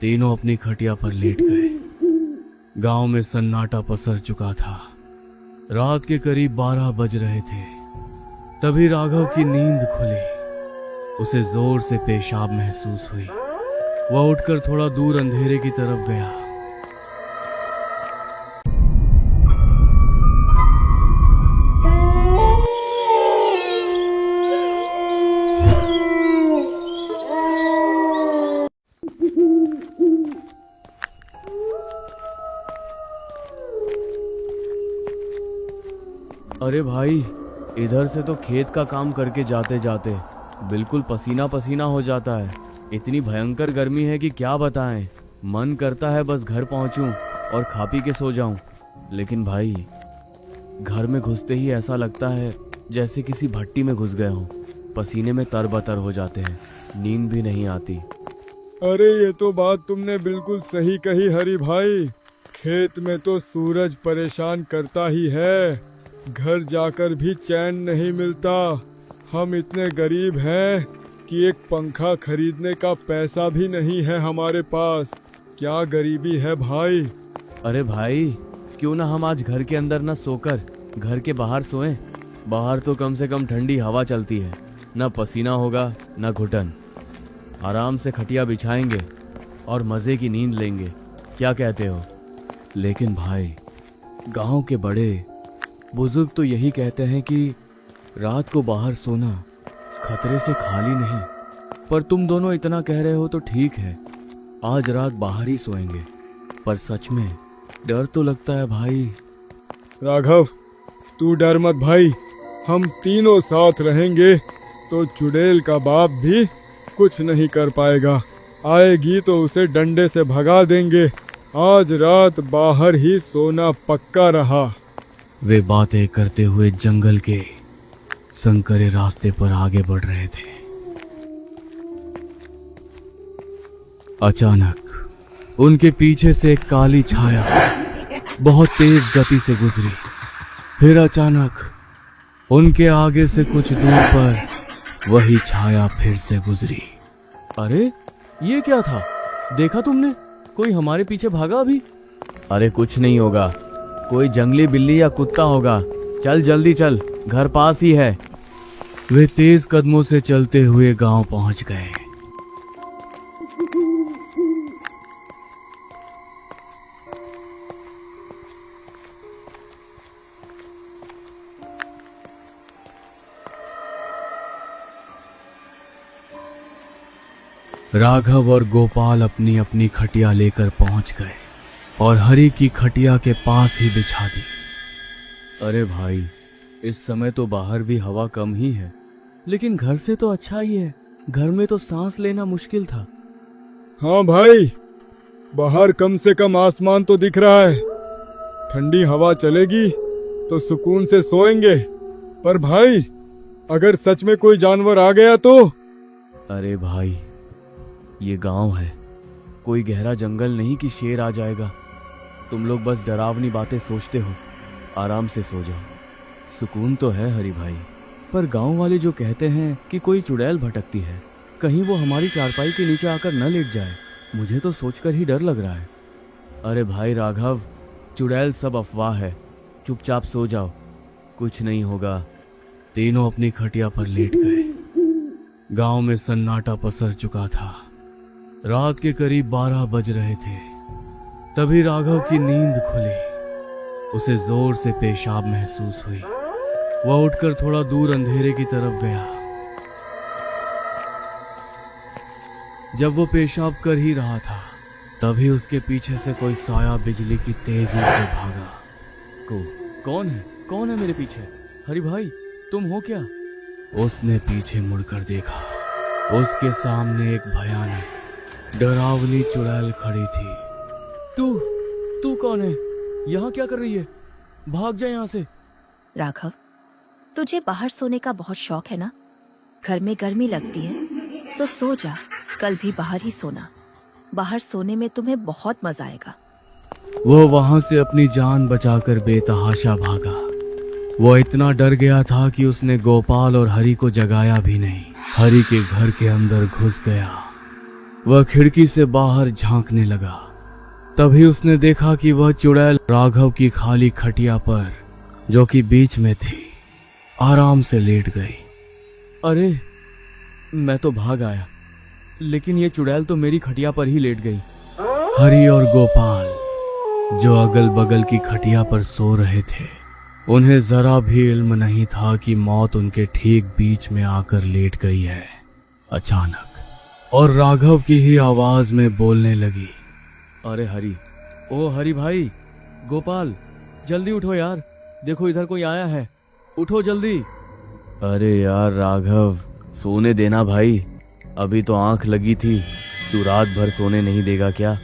तीनों अपनी खटिया पर लेट गए। गांव में सन्नाटा पसर चुका था। रात के करीब 12 बज रहे थे। तभी राघव की नींद खुली। उसे जोर से पेशाब महसूस हुई। वह उठकर थोड़ा दूर अंधेरे की तरफ गया। अरे भाई, इधर से तो खेत का काम करके जाते जाते बिल्कुल पसीना पसीना हो जाता है। इतनी भयंकर गर्मी है कि क्या बताएं। मन करता है बस घर पहुंचूं और खा पी के सो जाऊं। लेकिन भाई, घर में घुसते ही ऐसा लगता है जैसे किसी भट्टी में घुस गए हों। पसीने में तरबतर हो जाते हैं, नींद भी नहीं आती। अरे ये तो बात तुमने बिल्कुल सही कही हरी भाई। खेत में तो सूरज परेशान करता ही है। घर जाकर भी चैन नहीं मिलता। हम इतने गरीब हैं कि एक पंखा खरीदने का पैसा भी नहीं है हमारे पास। क्या गरीबी है भाई। अरे भाई, क्यों ना हम आज घर के अंदर न सोकर घर के बाहर सोएं। बाहर तो कम से कम ठंडी हवा चलती है, न पसीना होगा न घुटन। आराम से खटिया बिछाएंगे और मज़े की नींद लेंगे। क्या कहते हो? लेकिन भाई, गांव के बड़े बुजुर्ग तो यही कहते हैं कि रात को बाहर सोना खतरे से खाली नहीं। पर तुम दोनों इतना कह रहे हो तो ठीक है, आज रात बाहर ही सोएंगे। पर सच में डर तो लगता है भाई। राघव, तू डर मत भाई। हम तीनों साथ रहेंगे तो चुड़ैल का बाप भी कुछ नहीं कर पाएगा। आएगी तो उसे डंडे से भगा देंगे। आज रात बाहर ही सोना पक्का रहा। वे बातें करते हुए जंगल के संकरे रास्ते पर आगे बढ़ रहे थे। अचानक उनके पीछे से एक काली छाया बहुत तेज गति से गुजरी। फिर अचानक उनके आगे से कुछ दूर पर वही छाया फिर से गुजरी। अरे, ये क्या था? देखा तुमने? कोई हमारे पीछे भागा अभी? अरे कुछ नहीं होगा, कोई जंगली बिल्ली या कुत्ता होगा। चल जल्दी चल, घर पास ही है। वे तेज कदमों से चलते हुए गांव पहुंच गए। राघव और गोपाल अपनी अपनी खटिया लेकर पहुंच गए और हरी की खटिया के पास ही बिछा दी। अरे भाई, इस समय तो बाहर भी हवा कम ही है, लेकिन घर से तो अच्छा ही है। घर में तो सांस लेना मुश्किल था। हाँ भाई, बाहर कम से कम आसमान तो दिख रहा है। ठंडी हवा चलेगी तो सुकून से सोएंगे। पर भाई, अगर सच में कोई जानवर आ गया तो? अरे भाई, ये गांव है, कोई गहरा जंगल नहीं कि शेर आ जाएगा। तुम लोग बस डरावनी बातें सोचते हो। आराम से सो जाओ। सुकून तो है हरी भाई, पर गांव वाले जो कहते हैं कि कोई चुड़ैल भटकती है, कहीं वो हमारी चारपाई के नीचे आकर न लेट जाए, मुझे तो सोचकर ही डर लग रहा है। अरे भाई राघव, चुड़ैल सब अफवाह है। चुपचाप सो जाओ, कुछ नहीं होगा। तीनों अपनी खटिया पर लेट गए। गांव में सन्नाटा पसर चुका था। रात के करीब 12 बज रहे थे। तभी राघव की नींद खुली। उसे जोर से पेशाब महसूस हुई। वह उठकर थोड़ा दूर अंधेरे की तरफ गया। जब वो पेशाब कर ही रहा था, तभी उसके पीछे से कोई साया बिजली की तेजी से भागा। कौन है मेरे पीछे? हरी भाई, तुम हो क्या? उसने पीछे मुड़कर देखा। उसके सामने एक भयानक डरावनी चुड़ैल खड़ी थी। तू कौन है? यहाँ क्या कर रही है? भाग जा यहाँ से। राघव, तुझे बाहर सोने का बहुत शौक है ना? घर में गर्मी लगती है तो सो जा। कल भी बाहर ही सोना। बाहर सोने में तुम्हें बहुत मजा आएगा। वो वहां से अपनी जान बचाकर बेतहाशा भागा। वो इतना डर गया था कि उसने गोपाल और हरी को जगाया भी नहीं। हरी के घर के अंदर घुस गया वह खिड़की से बाहर झांकने लगा। तभी उसने देखा कि वह चुड़ैल राघव की खाली खटिया पर, जो कि बीच में थी, आराम से लेट गई। अरे, मैं तो भाग आया, लेकिन ये चुड़ैल तो मेरी खटिया पर ही लेट गई। हरि और गोपाल, जो अगल बगल की खटिया पर सो रहे थे, उन्हें जरा भी इल्म नहीं था कि मौत उनके ठीक बीच में आकर लेट गई है अचानक, और राघव की ही आवाज में बोलने लगी। अरे हरि, ओ हरि भाई, गोपाल, जल्दी उठो यार, देखो इधर कोई आया है, उठो जल्दी। अरे यार राघव, सोने देना भाई, अभी तो आंख लगी थी, तू रात भर सोने नहीं देगा क्या?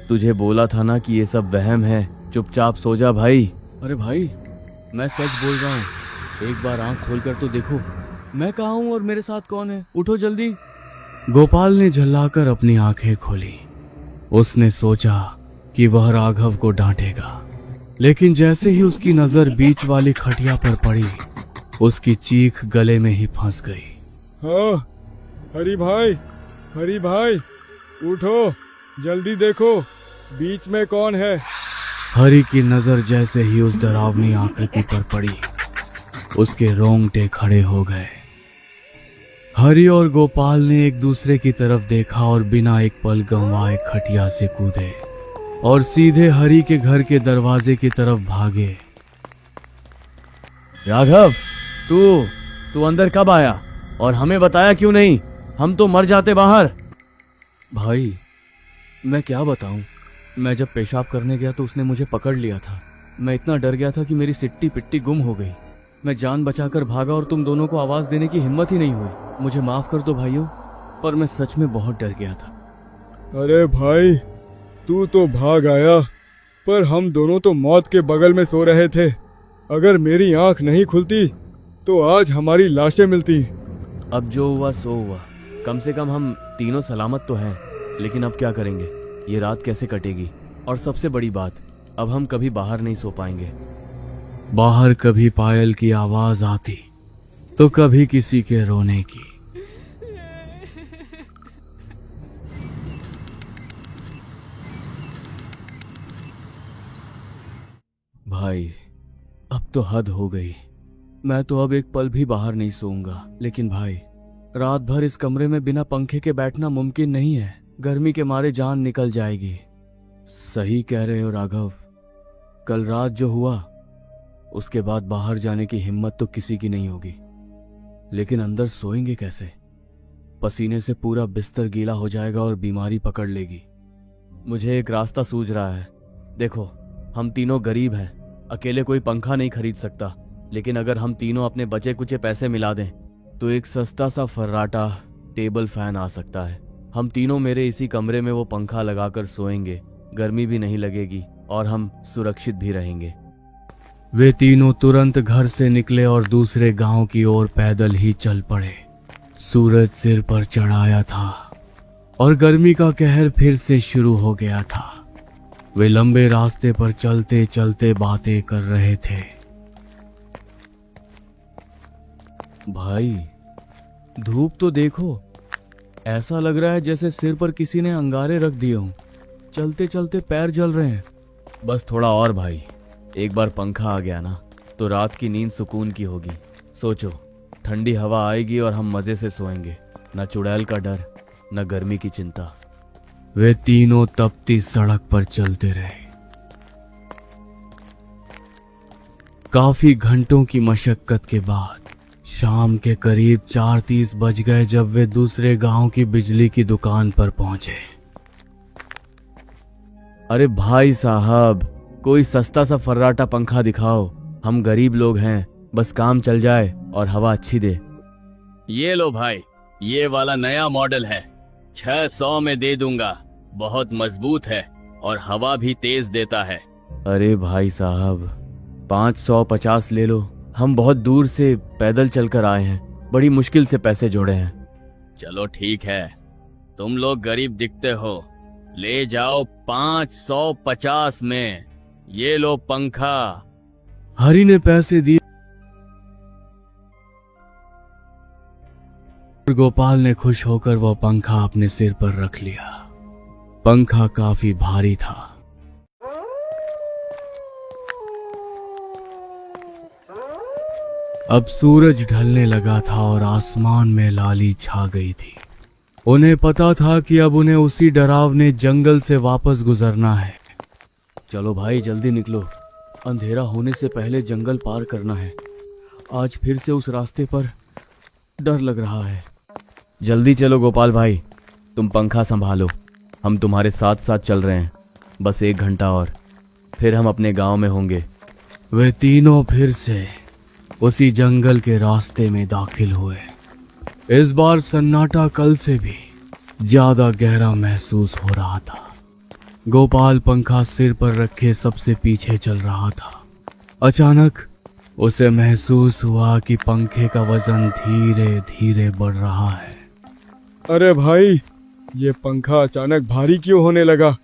तुझे बोला था ना कि ये सब वहम है, चुपचाप सो जा भाई। अरे भाई, मैं सच बोल रहा हूँ, एक बार आंख खोलकर तो देखो, मैं कहाँ हूँ और मेरे साथ कौन है, उठो जल्दी। गोपाल ने झल्लाकर अपनी आंखें खोली। उसने सोचा कि वह राघव को डांटेगा, लेकिन जैसे ही उसकी नजर बीच वाली खटिया पर पड़ी, उसकी चीख गले में ही फंस गई। हाँ, हरी भाई, उठो, जल्दी देखो, बीच में कौन है? हरि की नजर जैसे ही उस डरावनी आकृति पर पड़ी, उसके रोंगटे खड़े हो गए। हरि और गोपाल ने एक दूसरे की तरफ देखा और बिना एक पल गंवाए खटिया से कूदे और सीधे हरि के घर के दरवाजे की तरफ भागे। राघव, तू अंदर कब आया और हमें बताया क्यों नहीं? हम तो मर जाते बाहर। भाई, मैं क्या बताऊं, मैं जब पेशाब करने गया तो उसने मुझे पकड़ लिया था। मैं इतना डर गया था कि मेरी सिट्टी पिट्टी गुम हो गई। मैं जान बचाकर भागा और तुम दोनों को आवाज देने की हिम्मत ही नहीं हुई। मुझे माफ कर दो भाइयों, पर मैं सच में बहुत डर गया था। अरे भाई, तू तो भाग आया, पर हम दोनों तो मौत के बगल में सो रहे थे। अगर मेरी आंख नहीं खुलती तो आज हमारी लाशें मिलती। अब जो हुआ सो हुआ, कम से कम हम तीनों सलामत तो हैं। लेकिन अब क्या करेंगे, ये रात कैसे कटेगी? और सबसे बड़ी बात, अब हम कभी बाहर नहीं सो पाएंगे। बाहर कभी पायल की आवाज आती तो कभी किसी के रोने की। भाई, अब तो हद हो गई। मैं तो अब एक पल भी बाहर नहीं सोऊंगा। लेकिन भाई, रात भर इस कमरे में बिना पंखे के बैठना मुमकिन नहीं है। गर्मी के मारे जान निकल जाएगी। सही कह रहे हो राघव, कल रात जो हुआ उसके बाद बाहर जाने की हिम्मत तो किसी की नहीं होगी। लेकिन अंदर सोएंगे कैसे? पसीने से पूरा बिस्तर गीला हो जाएगा और बीमारी पकड़ लेगी। मुझे एक रास्ता सूझ रहा है। देखो, हम तीनों गरीब हैं, अकेले कोई पंखा नहीं खरीद सकता। लेकिन अगर हम तीनों अपने बचे कुचे पैसे मिला दें तो एक सस्ता सा फर्राटा टेबल फैन आ सकता है। हम तीनों मेरे इसी कमरे में वो पंखा लगाकर सोएंगे, गर्मी भी नहीं लगेगी और हम सुरक्षित भी रहेंगे। वे तीनों तुरंत घर से निकले और दूसरे गांव की ओर पैदल ही चल पड़े। सूरज सिर पर चढ़ाया था और गर्मी का कहर फिर से शुरू हो गया था। वे लंबे रास्ते पर चलते चलते बातें कर रहे थे। भाई, धूप तो देखो, ऐसा लग रहा है जैसे सिर पर किसी ने अंगारे रख दिए हों। चलते चलते पैर जल रहे हैं। बस थोड़ा और भाई, एक बार पंखा आ गया ना तो रात की नींद सुकून की होगी। सोचो, ठंडी हवा आएगी और हम मजे से सोएंगे, न चुड़ैल का डर, न गर्मी की चिंता। वे तीनों तपती सड़क पर चलते रहे। काफी घंटों की मशक्कत के बाद शाम के करीब 4:30 बज गए जब वे दूसरे गांव की बिजली की दुकान पर पहुंचे। अरे भाई साहब, कोई सस्ता सा फर्राटा पंखा दिखाओ। हम गरीब लोग हैं, बस काम चल जाए और हवा अच्छी दे। ये लो भाई, ये वाला नया मॉडल है, 600 में दे दूंगा। बहुत मजबूत है और हवा भी तेज देता है। अरे भाई साहब, 550 ले लो। हम बहुत दूर से पैदल चलकर आए हैं, बड़ी मुश्किल से पैसे जोड़े हैं। चलो ठीक है, तुम लोग गरीब दिखते हो, ले जाओ 550 में। ये लो पंखा। हरि ने पैसे दिए गोपाल ने खुश होकर वह पंखा अपने सिर पर रख लिया। पंखा काफी भारी था। अब सूरज ढलने लगा था और आसमान में लाली छा गई थी। उन्हें पता था कि अब उन्हें उसी डरावने जंगल से वापस गुजरना है। चलो भाई जल्दी निकलो, अंधेरा होने से पहले जंगल पार करना है। आज फिर से उस रास्ते पर डर लग रहा है। जल्दी चलो गोपाल भाई, तुम पंखा संभालो, हम तुम्हारे साथ साथ चल रहे हैं। बस 1 घंटा और, फिर हम अपने गांव में होंगे। वे तीनों फिर से उसी जंगल के रास्ते में दाखिल हुए। इस बार सन्नाटा कल से भी ज्यादा गहरा महसूस हो रहा था। गोपाल पंखा सिर पर रखे सबसे पीछे चल रहा था। अचानक उसे महसूस हुआ कि पंखे का वजन धीरे धीरे बढ़ रहा है। अरे भाई, ये पंखा अचानक भारी क्यों होने लगा?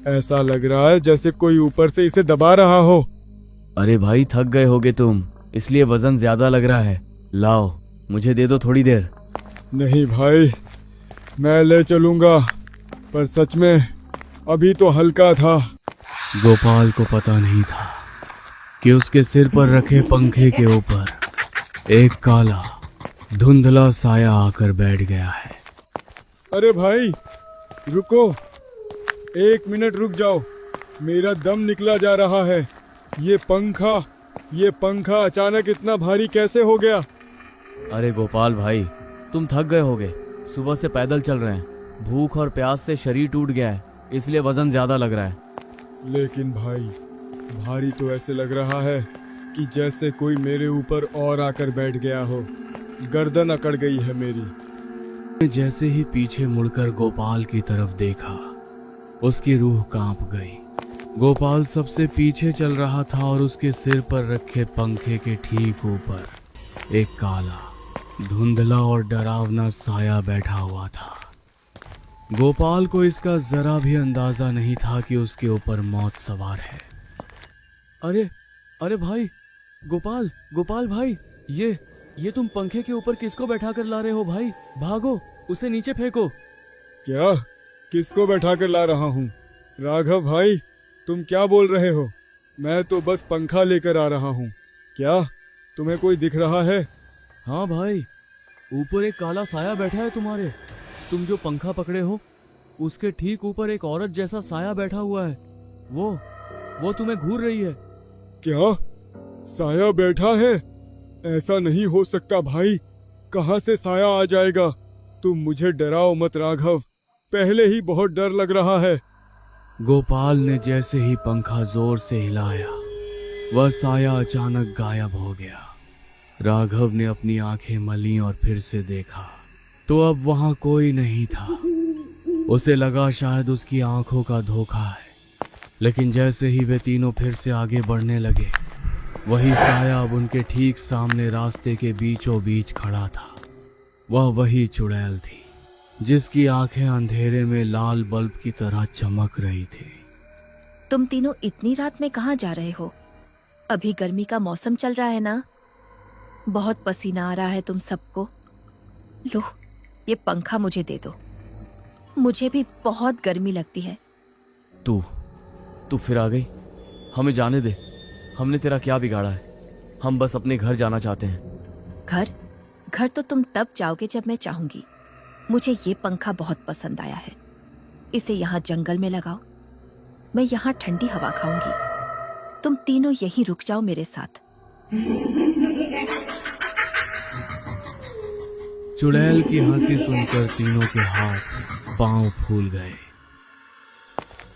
ऐसा लग रहा है जैसे कोई ऊपर से इसे दबा रहा हो। अरे भाई थक गए होगे तुम, इसलिए वजन ज्यादा लग रहा है। लाओ मुझे दे दो थोड़ी देर। नहीं भाई, मैं ले चलूंगा, पर सच में अभी तो हल्का था। गोपाल को पता नहीं था कि उसके सिर पर रखे पंखे के ऊपर एक काला धुंधला साया आकर बैठ गया है। अरे भाई रुको, 1 मिनट रुक जाओ, मेरा दम निकला जा रहा है। ये पंखा अचानक इतना भारी कैसे हो गया? अरे गोपाल भाई, तुम थक गए होगे, सुबह से पैदल चल रहे हैं। भूख और प्यास से शरीर टूट गया है, इसलिए वजन ज्यादा लग रहा है। लेकिन भाई, भारी तो ऐसे लग रहा है कि जैसे कोई मेरे ऊपर और आकर बैठ गया हो। गर्दन अकड़ गई है मेरी। जैसे ही पीछे मुड़कर गोपाल की तरफ देखा, उसकी रूह कांप गई। गोपाल सबसे पीछे चल रहा था और उसके सिर पर रखे पंखे के ठीक ऊपर एक काला, धुंधला और डरावना साया बैठा हुआ था। गोपाल को इसका जरा भी अंदाजा नहीं था कि उसके ऊपर मौत सवार है। अरे भाई, गोपाल भाई, ये तुम पंखे के ऊपर किसको बैठा कर ला रहे हो भाई? भागो, उसे नीचे फेंको। क्या? किसको बैठा कर ला रहा हूँ? राघव भाई, तुम क्या बोल रहे हो? मैं तो बस पंखा लेकर आ रहा हूँ। क्या तुम्हें कोई दिख रहा है? हाँ भाई, ऊपर एक काला साया बैठा है तुम्हारे। तुम जो पंखा पकड़े हो, उसके ठीक ऊपर एक औरत जैसा साया बैठा हुआ है। वो तुम्हें घूर रही है। क्या? साया बैठा है? ऐसा नहीं हो सकता भाई, कहाँ से साया आ जाएगा? तुम मुझे डराओ मत राघव, पहले ही बहुत डर लग रहा है। गोपाल ने जैसे ही पंखा जोर से हिलाया, वह साया अचानक गायब हो गया। राघव ने अपनी आंखें मली और फिर से देखा तो अब वहां कोई नहीं था। उसे लगा शायद उसकी आंखों का धोखा है, लेकिन जैसे ही वे तीनों फिर से आगे बढ़ने लगे, वही साया अब उनके ठीक सामने रास्ते के बीचों बीच खड़ा था। वह वही चुड़ैल थी जिसकी आंखें अंधेरे में लाल बल्ब की तरह चमक रही थी। तुम तीनों इतनी रात में कहाँ जा रहे हो? अभी गर्मी का मौसम चल रहा है ना, बहुत पसीना आ रहा है तुम सबको। लो, ये पंखा मुझे दे दो, मुझे भी बहुत गर्मी लगती है। तू फिर आ गई, हमें जाने दे। हमने तेरा क्या बिगाड़ा है? हम बस अपने घर जाना चाहते हैं। घर तो तुम तब जाओगे जब मैं चाहूंगी। मुझे ये पंखा बहुत पसंद आया है, इसे यहाँ जंगल में लगाओ, मैं यहाँ ठंडी हवा खाऊंगी। तुम तीनों यहीं रुक जाओ मेरे साथ। चुड़ैल की हंसी सुनकर तीनों के हाथ पांव फूल गए।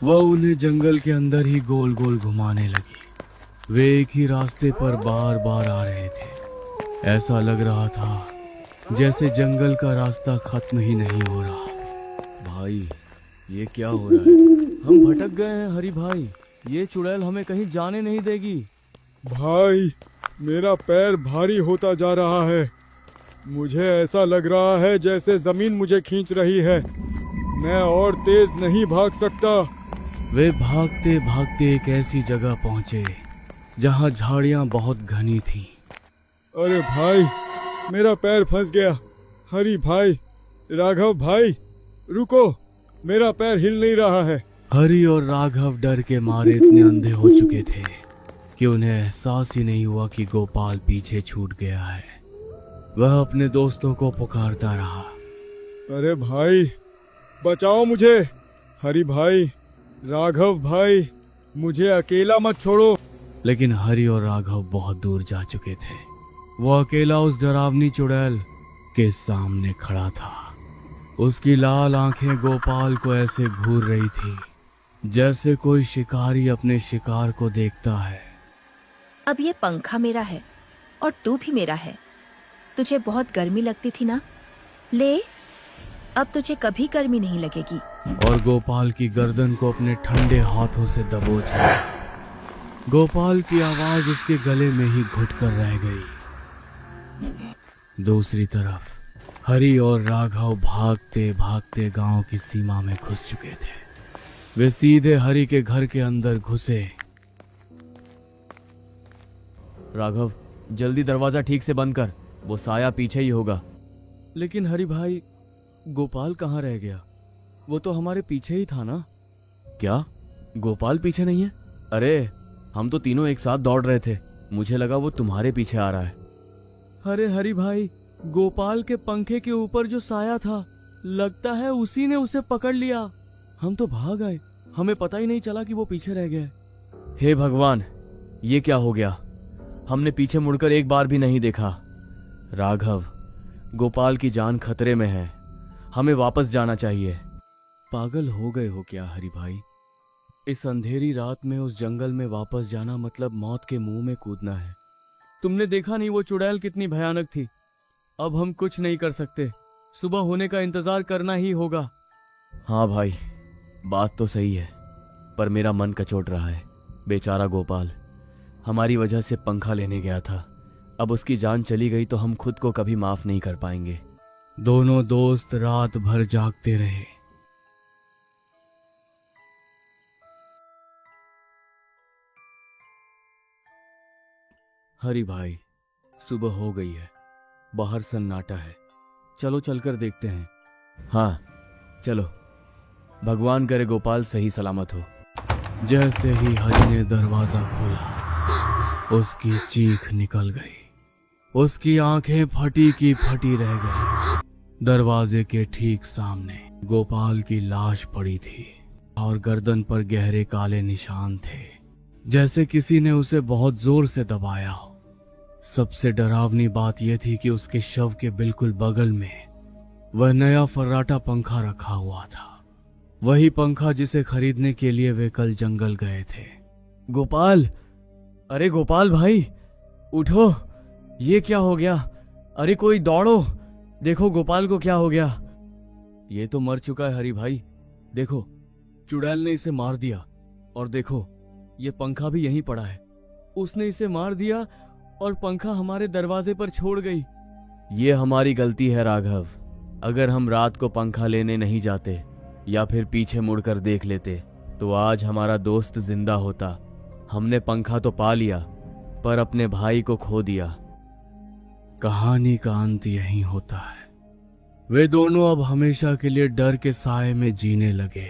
वह उन्हें जंगल के अंदर ही गोल गोल घुमाने लगी। वे एक ही रास्ते पर बार बार आ रहे थे। ऐसा लग रहा था जैसे जंगल का रास्ता खत्म ही नहीं हो रहा। भाई, ये क्या हो रहा है? हम भटक गए हैं हरी भाई, ये चुड़ैल हमें कहीं जाने नहीं देगी। भाई, मेरा पैर भारी होता जा रहा है। मुझे ऐसा लग रहा है जैसे जमीन मुझे खींच रही है। मैं और तेज नहीं भाग सकता। वे भागते भागते एक ऐसी जगह पहुंचे जहां झाड़ियां बहुत घनी थीं। अरे भाई, मेरा पैर फंस गया, हरी भाई, राघव भाई, रुको, मेरा पैर हिल नहीं रहा है। हरि और राघव डर के मारे इतने अंधे हो चुके थे कि उन्हें एहसास ही नहीं हुआ कि गोपाल पीछे छूट गया है। वह अपने दोस्तों को पुकारता रहा। अरे भाई, बचाओ मुझे। हरी भाई, राघव भाई, मुझे अकेला मत छोड़ो। लेकिन हरि और राघव बहुत दूर जा चुके थे। वो अकेला उस डरावनी चुड़ैल के सामने खड़ा था। उसकी लाल आंखें गोपाल को ऐसे घूर रही थी जैसे कोई शिकारी अपने शिकार को देखता है। अब ये पंखा मेरा है और तू भी मेरा है। तुझे बहुत गर्मी लगती थी ना, ले, अब तुझे कभी गर्मी नहीं लगेगी। और गोपाल की गर्दन को अपने ठंडे हाथों से दबोच लिया। गोपाल की आवाज उसके गले में ही घुटकर रह गई। दूसरी तरफ हरि और राघव भागते भागते गांव की सीमा में घुस चुके थे। वे सीधे हरि के घर के अंदर घुसे। राघव, जल्दी दरवाजा ठीक से बंद कर, वो साया पीछे ही होगा। लेकिन हरि भाई, गोपाल कहाँ रह गया? वो तो हमारे पीछे ही था ना। क्या गोपाल पीछे नहीं है? अरे, हम तो तीनों एक साथ दौड़ रहे थे, मुझे लगा वो तुम्हारे पीछे आ रहा है। अरे हरि भाई, गोपाल के पंखे के ऊपर जो साया था, लगता है उसी ने उसे पकड़ लिया। हम तो भाग आए, हमें पता ही नहीं चला कि वो पीछे रह गए। हे भगवान, ये क्या हो गया? हमने पीछे मुड़कर एक बार भी नहीं देखा। राघव, गोपाल की जान खतरे में है, हमें वापस जाना चाहिए। पागल हो गए हो क्या हरि भाई? इस अंधेरी रात में उस जंगल में वापस जाना मतलब मौत के मुंह में कूदना है। तुमने देखा नहीं वो चुड़ैल कितनी भयानक थी। अब हम कुछ नहीं कर सकते, सुबह होने का इंतजार करना ही होगा। हाँ भाई, बात तो सही है, पर मेरा मन कचोट रहा है। बेचारा गोपाल हमारी वजह से पंखा लेने गया था, अब उसकी जान चली गई तो हम खुद को कभी माफ नहीं कर पाएंगे। दोनों दोस्त रात भर जागते रहे। हरि भाई, सुबह हो गई है, बाहर सन्नाटा है, चलो चलकर देखते हैं। हाँ चलो, भगवान करे गोपाल सही सलामत हो। जैसे ही हरि ने दरवाजा खोला, उसकी चीख निकल गई। उसकी आंखें फटी की फटी रह गई। दरवाजे के ठीक सामने गोपाल की लाश पड़ी थी और गर्दन पर गहरे काले निशान थे, जैसे किसी ने उसे बहुत जोर से दबाया हो। सबसे डरावनी बात यह थी कि उसके शव के बिल्कुल बगल में वह नया फर्राटा पंखा रखा हुआ था, वही पंखा जिसे खरीदने के लिए वे कल जंगल गए थे। गोपाल, अरे गोपाल भाई, उठो, ये क्या हो गया? अरे कोई दौड़ो, देखो गोपाल को क्या हो गया। ये तो मर चुका है हरि भाई, देखो चुड़ैल ने इसे मार दिया। और देखो ये पंखा भी यहीं पड़ा है, उसने इसे मार दिया और पंखा हमारे दरवाजे पर छोड़ गई। ये हमारी गलती है राघव, अगर हम रात को पंखा लेने नहीं जाते या फिर पीछे मुड़कर देख लेते तो आज हमारा दोस्त जिंदा होता। हमने पंखा तो पा लिया पर अपने भाई को खो दिया। कहानी का अंत यहीं होता है। वे दोनों अब हमेशा के लिए डर के साए में जीने लगे।